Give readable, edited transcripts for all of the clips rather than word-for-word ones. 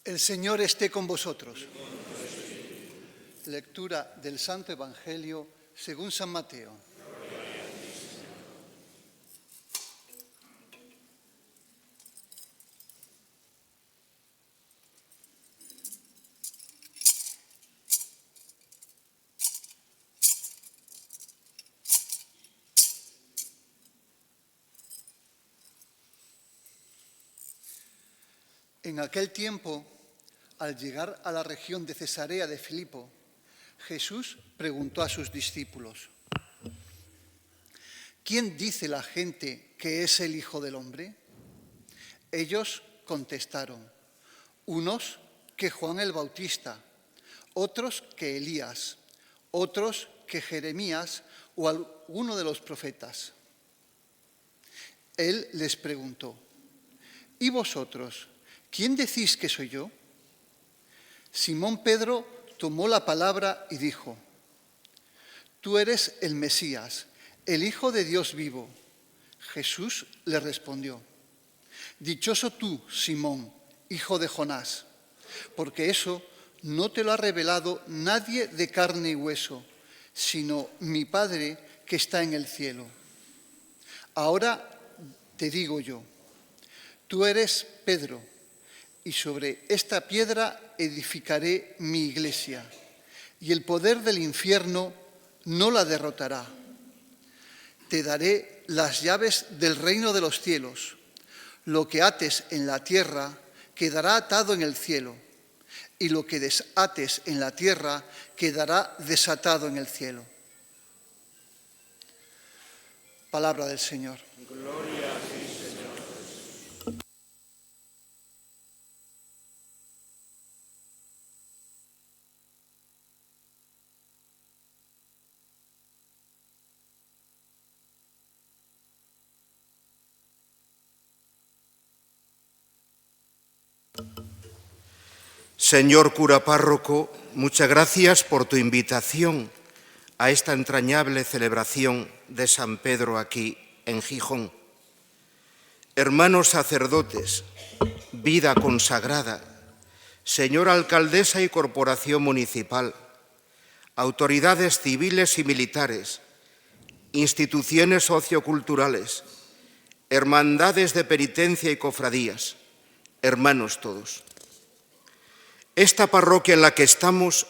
El Señor esté con vosotros. Lectura del Santo Evangelio según San Mateo. En aquel tiempo, al llegar a la región de Cesarea de Filipo, Jesús preguntó a sus discípulos: ¿Quién dice la gente que es el Hijo del Hombre? Ellos contestaron: unos que Juan el Bautista, otros que Elías, otros que Jeremías o alguno de los profetas. Él les preguntó: ¿y vosotros? ¿Quién decís que soy yo? Simón Pedro tomó la palabra y dijo: Tú eres el Mesías, el Hijo de Dios vivo. Jesús le respondió: Dichoso tú, Simón, hijo de Jonás, porque eso no te lo ha revelado nadie de carne y hueso, sino mi Padre que está en el cielo. Ahora te digo yo, tú eres Pedro, y sobre esta piedra edificaré mi iglesia, y el poder del infierno no la derrotará. Te daré las llaves del reino de los cielos. Lo que ates en la tierra quedará atado en el cielo, y lo que desates en la tierra quedará desatado en el cielo. Palabra del Señor. Gloria a ti, Señor. Señor cura párroco, muchas gracias por tu invitación a esta entrañable celebración de San Pedro aquí en Gijón. Hermanos sacerdotes, vida consagrada, señora alcaldesa y corporación municipal, autoridades civiles y militares, instituciones socioculturales, hermandades de penitencia y cofradías, hermanos todos. Esta parroquia en la que estamos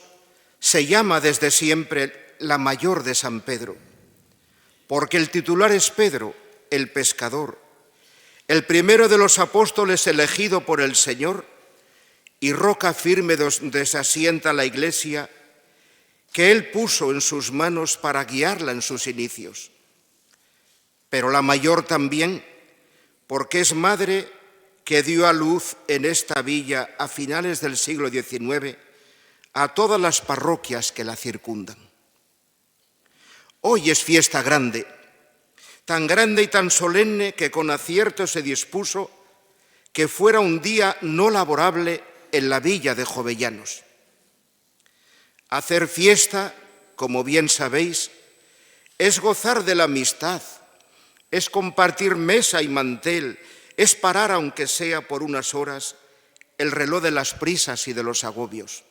se llama desde siempre la Mayor de San Pedro, porque el titular es Pedro, el pescador, el primero de los apóstoles elegido por el Señor y roca firme donde se asienta la Iglesia que Él puso en sus manos para guiarla en sus inicios. Pero la Mayor también, porque es madre que dio a luz en esta villa a finales del siglo XIX a todas las parroquias que la circundan. Hoy es fiesta grande, tan grande y tan solemne que con acierto se dispuso que fuera un día no laborable en la villa de Jovellanos. Hacer fiesta, como bien sabéis, es gozar de la amistad, es compartir mesa y mantel, es parar, aunque sea por unas horas, el reloj de las prisas y de los agobios.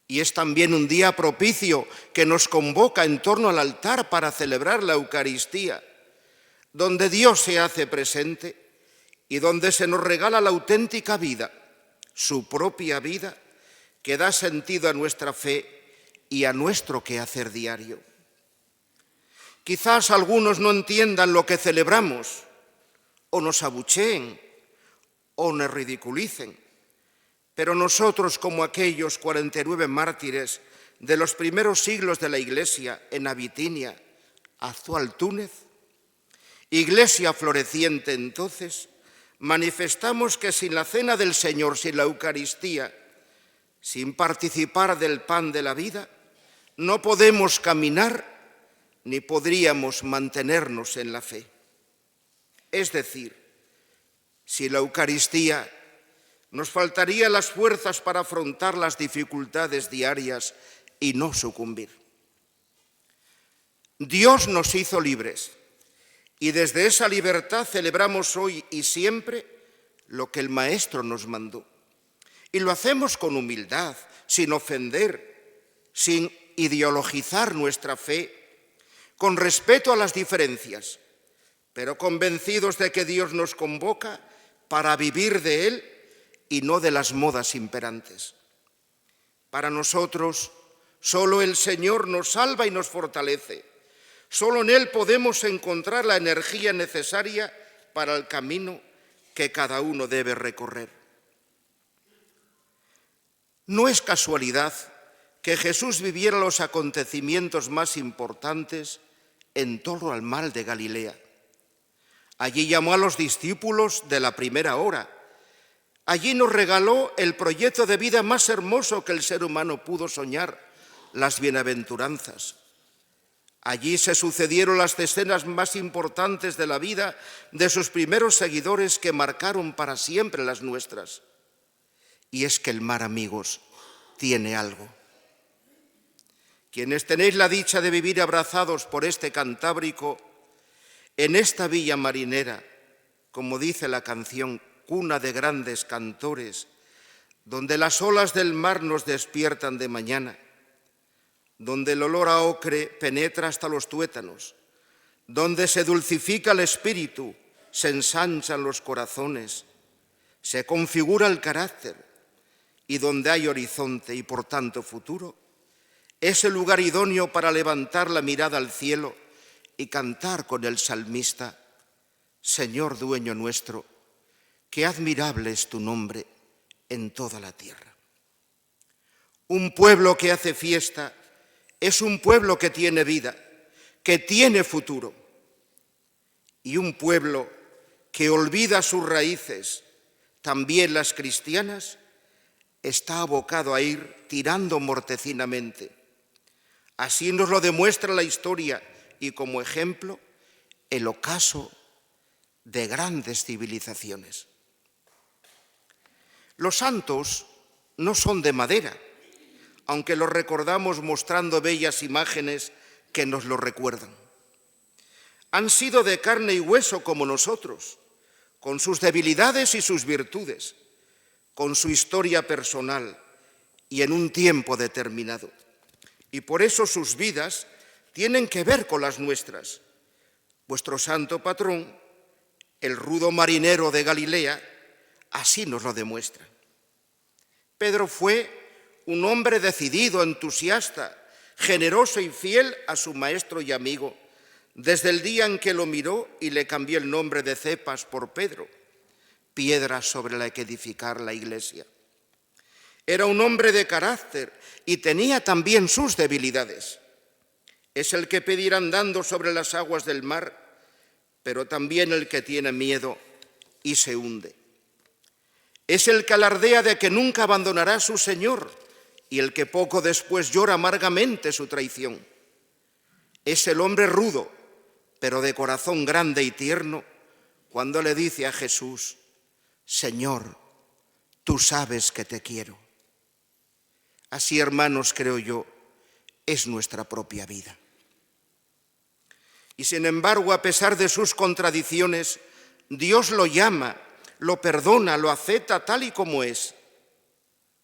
Y es también un día propicio que nos convoca en torno al altar para celebrar la Eucaristía, donde Dios se hace presente y donde se nos regala la auténtica vida, su propia vida, que da sentido a nuestra fe y a nuestro quehacer diario. Quizás algunos no entiendan lo que celebramos, o nos abucheen, o nos ridiculicen. Pero nosotros, como aquellos 49 mártires de los primeros siglos de la Iglesia en Abitinia, actual Túnez, iglesia floreciente entonces, manifestamos que sin la cena del Señor, sin la Eucaristía, sin participar del pan de la vida, no podemos caminar ni podríamos mantenernos en la fe. Es decir, sin la Eucaristía nos faltarían las fuerzas para afrontar las dificultades diarias y no sucumbir. Dios nos hizo libres y desde esa libertad celebramos hoy y siempre lo que el Maestro nos mandó. Y lo hacemos con humildad, sin ofender, sin ideologizar nuestra fe, con respeto a las diferencias, pero convencidos de que Dios nos convoca para vivir de Él y no de las modas imperantes. Para nosotros, solo el Señor nos salva y nos fortalece. Solo en Él podemos encontrar la energía necesaria para el camino que cada uno debe recorrer. No es casualidad que Jesús viviera los acontecimientos más importantes en torno al mar de Galilea. Allí llamó a los discípulos de la primera hora. Allí nos regaló el proyecto de vida más hermoso que el ser humano pudo soñar, las bienaventuranzas. Allí se sucedieron las escenas más importantes de la vida de sus primeros seguidores que marcaron para siempre las nuestras. Y es que el mar, amigos, tiene algo. Quienes tenéis la dicha de vivir abrazados por este Cantábrico, en esta villa marinera, como dice la canción, cuna de grandes cantores, donde las olas del mar nos despiertan de mañana, donde el olor a ocre penetra hasta los tuétanos, donde se dulcifica el espíritu, se ensanchan los corazones, se configura el carácter, y donde hay horizonte y por tanto futuro, es el lugar idóneo para levantar la mirada al cielo y cantar con el salmista: Señor dueño nuestro, qué admirable es tu nombre en toda la tierra. Un pueblo que hace fiesta es un pueblo que tiene vida, que tiene futuro. Y un pueblo que olvida sus raíces, también las cristianas, está abocado a ir tirando mortecinamente. Así nos lo demuestra la historia y como ejemplo el ocaso de grandes civilizaciones. Los santos no son de madera, aunque los recordamos mostrando bellas imágenes que nos lo recuerdan. Han sido de carne y hueso como nosotros, con sus debilidades y sus virtudes, con su historia personal y en un tiempo determinado. Y por eso sus vidas tienen que ver con las nuestras. Vuestro santo patrón, el rudo marinero de Galilea, así nos lo demuestra. Pedro fue un hombre decidido, entusiasta, generoso y fiel a su maestro y amigo, desde el día en que lo miró y le cambió el nombre de Cepas por Pedro, piedra sobre la que edificar la iglesia. Era un hombre de carácter y tenía también sus debilidades. Es el que puede ir andando sobre las aguas del mar, pero también el que tiene miedo y se hunde. Es el que alardea de que nunca abandonará a su Señor y el que poco después llora amargamente su traición. Es el hombre rudo, pero de corazón grande y tierno, cuando le dice a Jesús: Señor, tú sabes que te quiero. Así, hermanos, creo yo, es nuestra propia vida. Y sin embargo, a pesar de sus contradicciones, Dios lo llama, lo perdona, lo acepta tal y como es.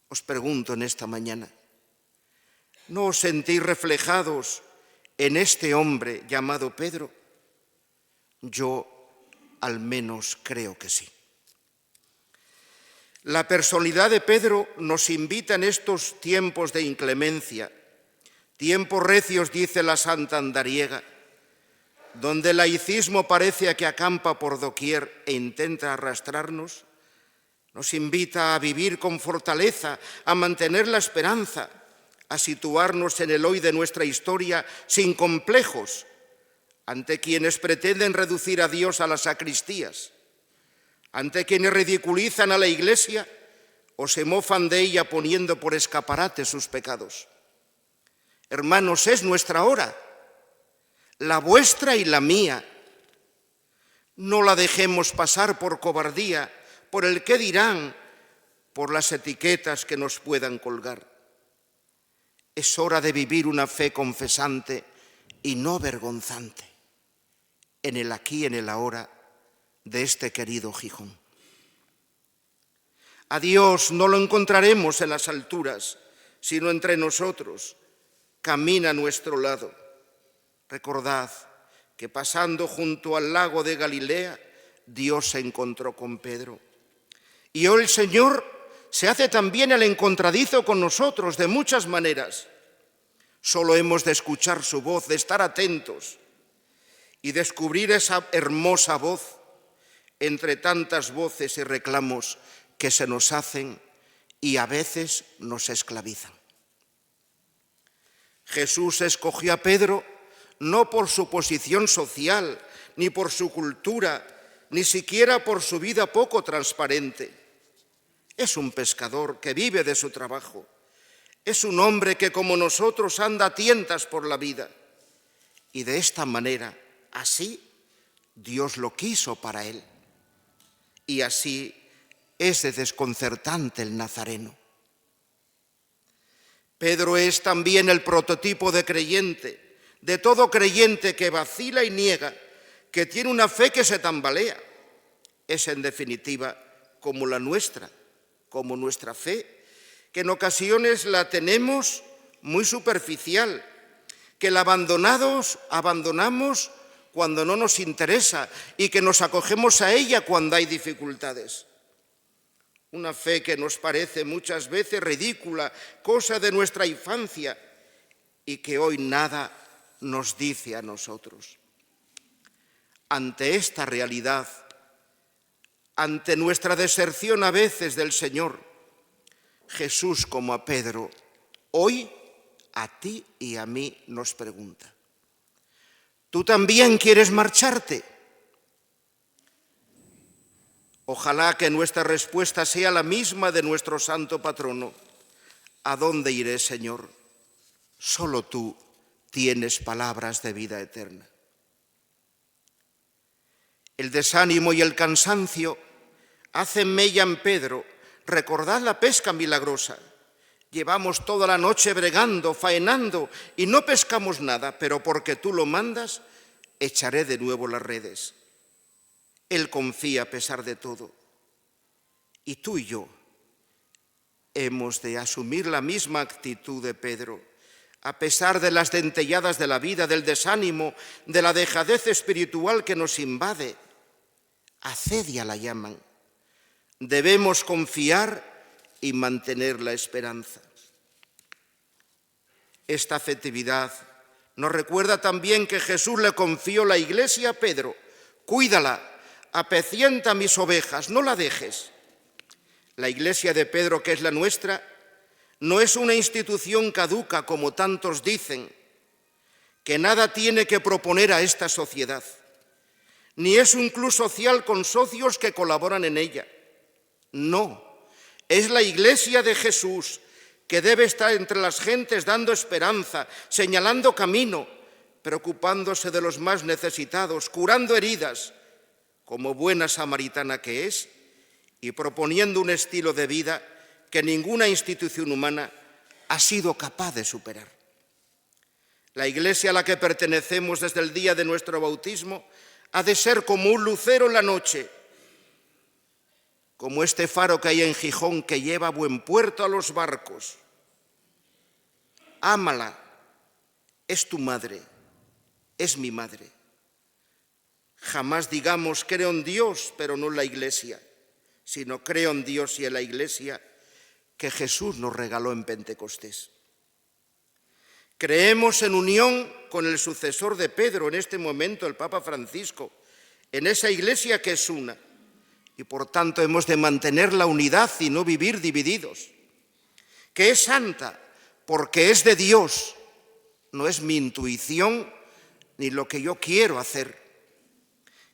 Os pregunto en esta mañana, ¿no os sentís reflejados en este hombre llamado Pedro? Yo al menos creo que sí. La personalidad de Pedro nos invita en estos tiempos de inclemencia, tiempos recios, dice la Santa Andariega, donde el laicismo parece que acampa por doquier e intenta arrastrarnos, nos invita a vivir con fortaleza, a mantener la esperanza, a situarnos en el hoy de nuestra historia sin complejos ante quienes pretenden reducir a Dios a las sacristías, ante quienes ridiculizan a la Iglesia o se mofan de ella poniendo por escaparate sus pecados. Hermanos, es nuestra hora, la vuestra y la mía. No la dejemos pasar por cobardía, por el qué dirán, por las etiquetas que nos puedan colgar. Es hora de vivir una fe confesante y no vergonzante, en el aquí y en el ahora de este querido Gijón. A Dios no lo encontraremos en las alturas, sino entre nosotros. Camina a nuestro lado. Recordad que pasando junto al lago de Galilea, Dios se encontró con Pedro. Y hoy el Señor se hace también el encontradizo con nosotros de muchas maneras. Solo hemos de escuchar su voz, de estar atentos y descubrir esa hermosa voz entre tantas voces y reclamos que se nos hacen y a veces nos esclavizan. Jesús escogió a Pedro no por su posición social, ni por su cultura, ni siquiera por su vida poco transparente. Es un pescador que vive de su trabajo. Es un hombre que, como nosotros, anda a tientas por la vida. Y de esta manera, así, Dios lo quiso para él. Y así es de desconcertante el nazareno. Pedro es también el prototipo de creyente, de todo creyente que vacila y niega, que tiene una fe que se tambalea. Es, en definitiva, como la nuestra, como nuestra fe, que en ocasiones la tenemos muy superficial, que la abandonamos cuando no nos interesa y que nos acogemos a ella cuando hay dificultades. Una fe que nos parece muchas veces ridícula, cosa de nuestra infancia, y que hoy nada nos dice a nosotros. Ante esta realidad, ante nuestra deserción a veces del Señor, Jesús, como a Pedro, hoy a ti y a mí nos pregunta: ¿tú también quieres marcharte? Ojalá que nuestra respuesta sea la misma de nuestro santo patrono. ¿A dónde iré, Señor? Solo tú tienes palabras de vida eterna. El desánimo y el cansancio hacen mella en Pedro. Recordad la pesca milagrosa. Llevamos toda la noche bregando, faenando y no pescamos nada, pero porque tú lo mandas, echaré de nuevo las redes. Él confía a pesar de todo. Y tú y yo hemos de asumir la misma actitud de Pedro, a pesar de las dentelladas de la vida, del desánimo, de la dejadez espiritual que nos invade. Acedia la llaman. Debemos confiar y mantener la esperanza. Esta festividad nos recuerda también que Jesús le confió la iglesia a Pedro. Cuídala, apecienta mis ovejas, no la dejes. La iglesia de Pedro, que es la nuestra, no es una institución caduca como tantos dicen, que nada tiene que proponer a esta sociedad, ni es un club social con socios que colaboran en ella. No, es la iglesia de Jesús, que debe estar entre las gentes dando esperanza, señalando camino, preocupándose de los más necesitados, curando heridas, como buena samaritana que es, y proponiendo un estilo de vida que ninguna institución humana ha sido capaz de superar. La iglesia a la que pertenecemos desde el día de nuestro bautismo ha de ser como un lucero en la noche, como este faro que hay en Gijón que lleva a buen puerto a los barcos. Ámala, es tu madre, es mi madre. Jamás digamos creo en Dios, pero no en la iglesia, sino creo en Dios y en la iglesia que Jesús nos regaló en Pentecostés. Creemos en unión con el sucesor de Pedro, en este momento el Papa Francisco, en esa iglesia que es una, y por tanto hemos de mantener la unidad y no vivir divididos, que es santa porque es de Dios, no es mi intuición ni lo que yo quiero hacer,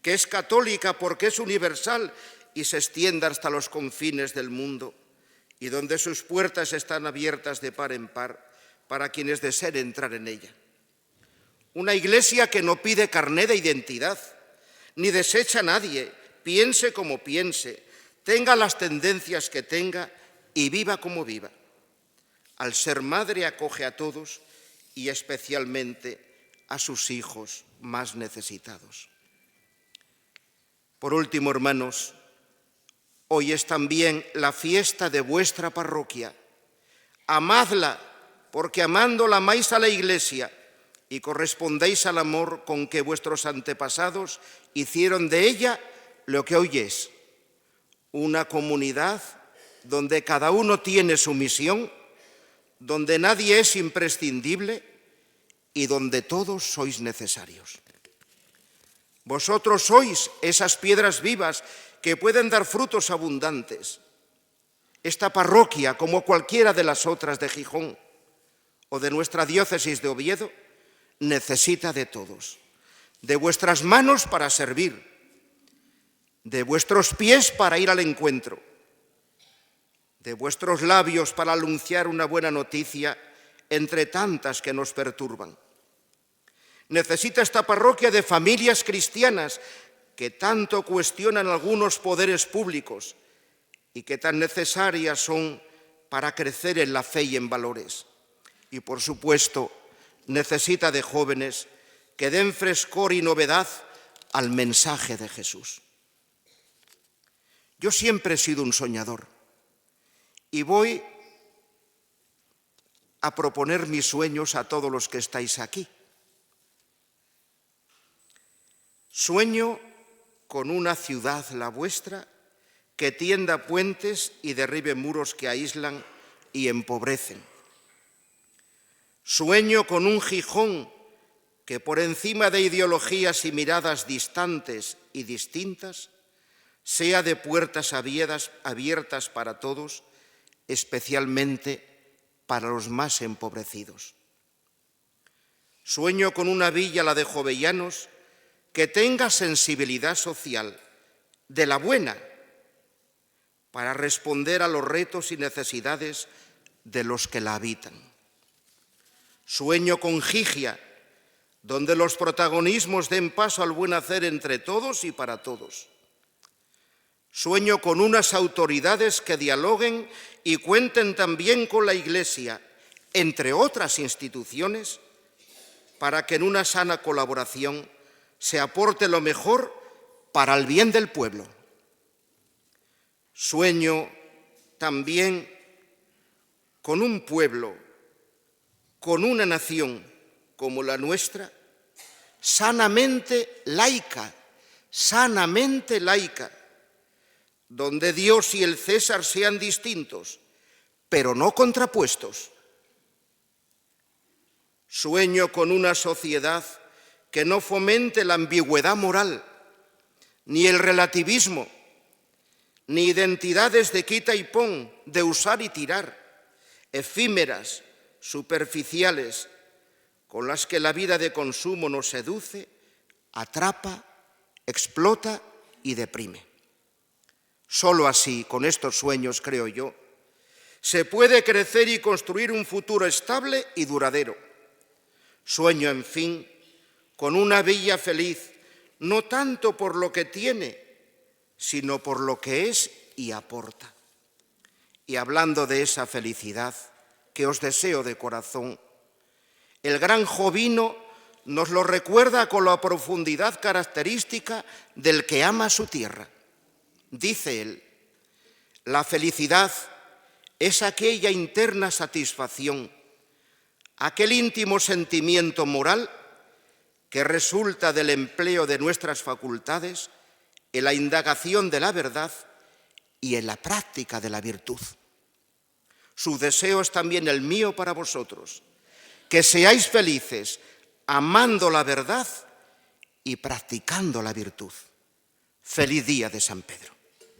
que es católica porque es universal y se extiende hasta los confines del mundo, y donde sus puertas están abiertas de par en par para quienes deseen entrar en ella. Una iglesia que no pide carné de identidad, ni desecha a nadie, piense como piense, tenga las tendencias que tenga y viva como viva. Al ser madre acoge a todos y especialmente a sus hijos más necesitados. Por último, hermanos, Hoy es también la fiesta de vuestra parroquia. Amadla, porque amándola amáis a la Iglesia y correspondéis al amor con que vuestros antepasados hicieron de ella lo que hoy es, una comunidad donde cada uno tiene su misión, donde nadie es imprescindible y donde todos sois necesarios. Vosotros sois esas piedras vivas que pueden dar frutos abundantes. Esta parroquia, como cualquiera de las otras de Gijón o de nuestra diócesis de Oviedo, necesita de todos, de vuestras manos para servir, de vuestros pies para ir al encuentro, de vuestros labios para anunciar una buena noticia entre tantas que nos perturban. Necesita esta parroquia de familias cristianas que tanto cuestionan algunos poderes públicos y que tan necesarias son para crecer en la fe y en valores. Y por supuesto, necesita de jóvenes que den frescor y novedad al mensaje de Jesús. Yo siempre he sido un soñador y voy a proponer mis sueños a todos los que estáis aquí. Sueño con una ciudad, la vuestra, que tienda puentes y derribe muros que aíslan y empobrecen. Sueño con un Gijón que por encima de ideologías y miradas distantes y distintas, sea de puertas abiertas para todos, especialmente para los más empobrecidos. Sueño con una villa, la de Jovellanos, que tenga sensibilidad social, de la buena, para responder a los retos y necesidades de los que la habitan. Sueño con Gigia, donde los protagonismos den paso al buen hacer entre todos y para todos. Sueño con unas autoridades que dialoguen y cuenten también con la Iglesia, entre otras instituciones, para que en una sana colaboración se aporte lo mejor para el bien del pueblo. Sueño también con un pueblo, con una nación como la nuestra, sanamente laica, donde Dios y el César sean distintos, pero no contrapuestos. Sueño con una sociedad que no fomente la ambigüedad moral, ni el relativismo, ni identidades de quita y pon, de usar y tirar, efímeras, superficiales, con las que la vida de consumo nos seduce, atrapa, explota y deprime. Solo así, con estos sueños, creo yo, se puede crecer y construir un futuro estable y duradero. Sueño, en fin, con una villa feliz, no tanto por lo que tiene, sino por lo que es y aporta. Y hablando de esa felicidad que os deseo de corazón, el gran Jovino nos lo recuerda con la profundidad característica del que ama su tierra. Dice él, la felicidad es aquella interna satisfacción, aquel íntimo sentimiento moral que resulta del empleo de nuestras facultades en la indagación de la verdad y en la práctica de la virtud. Su deseo es también el mío para vosotros, que seáis felices amando la verdad y practicando la virtud. Feliz día de San Pedro.